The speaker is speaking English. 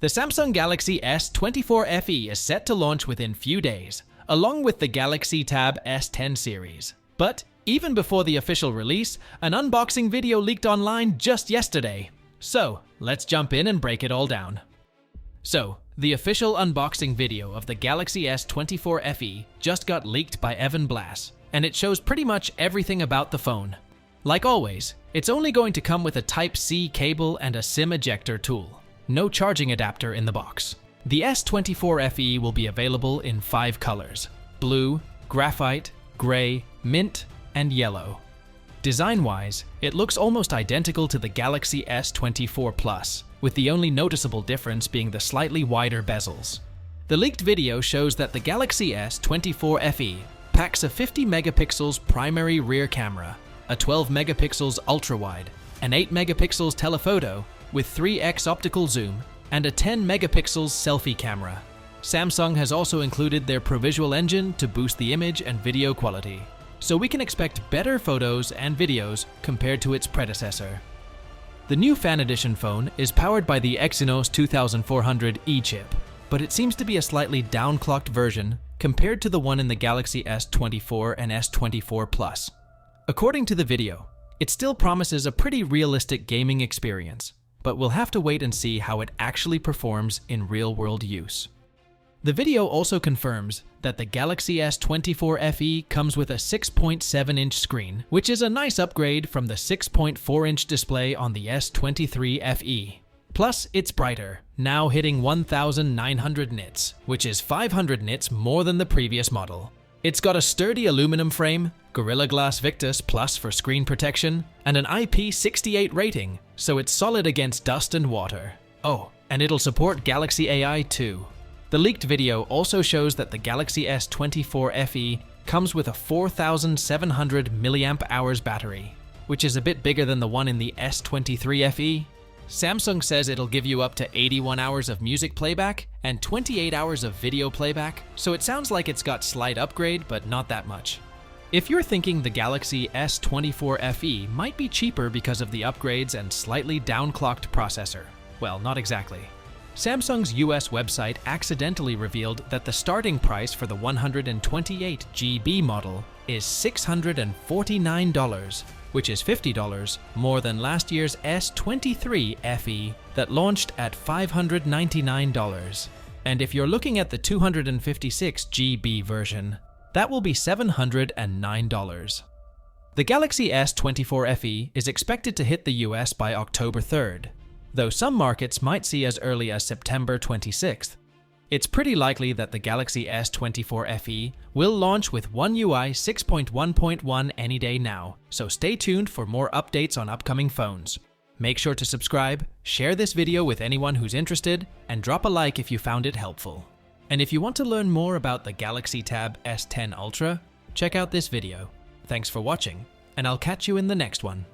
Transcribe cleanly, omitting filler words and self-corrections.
The Samsung Galaxy S24 FE is set to launch within few days, along with the Galaxy Tab S10 series. But even before the official release, an unboxing video leaked online just yesterday. So let's jump in and break it all down. So, the official unboxing video of the Galaxy S24 FE just got leaked by Evan Blass, and it shows pretty much everything about the phone. Like always, it's only going to come with a Type-C cable and a SIM ejector tool. No charging adapter in the box. The S24 FE will be available in 5 colors: blue, graphite, gray, mint, and yellow. Design-wise, it looks almost identical to the Galaxy S24 Plus, with the only noticeable difference being the slightly wider bezels. The leaked video shows that the Galaxy S24 FE packs a 50 megapixels primary rear camera, a 12 megapixels ultra-wide, an 8 megapixels telephoto with 3x optical zoom, and a 10 megapixels selfie camera. Samsung has also included their ProVisual engine to boost the image and video quality, so we can expect better photos and videos compared to its predecessor. The new Fan Edition phone is powered by the Exynos 2400E chip, but it seems to be a slightly downclocked version compared to the one in the Galaxy S24 and S24 Plus. According to the video, it still promises a pretty realistic gaming experience, but we'll have to wait and see how it actually performs in real-world use. The video also confirms that the Galaxy S24 FE comes with a 6.7-inch screen, which is a nice upgrade from the 6.4-inch display on the S23 FE. Plus, it's brighter, now hitting 1900 nits, which is 500 nits more than the previous model. It's got a sturdy aluminum frame, Gorilla Glass Victus Plus for screen protection, and an IP68 rating, so it's solid against dust and water. Oh, and it'll support Galaxy AI too. The leaked video also shows that the Galaxy S24 FE comes with a 4700 mAh battery, which is a bit bigger than the one in the S23 FE. Samsung says it'll give you up to 81 hours of music playback and 28 hours of video playback, so it sounds like it's got slight upgrade, but not that much. If you're thinking the Galaxy S24 FE might be cheaper because of the upgrades and slightly downclocked processor, well, not exactly. Samsung's US website accidentally revealed that the starting price for the 128 GB model is $649, which is $50 more than last year's S23 FE that launched at $599. And if you're looking at the 256 GB version, that will be $709. The Galaxy S24 FE is expected to hit the US by October 3rd, though some markets might see as early as September 26th. It's pretty likely that the Galaxy S24 FE will launch with One UI 6.1.1 any day now, so stay tuned for more updates on upcoming phones. Make sure to subscribe, share this video with anyone who's interested, and drop a like if you found it helpful. And if you want to learn more about the Galaxy Tab S10 Ultra, check out this video. Thanks for watching, and I'll catch you in the next one.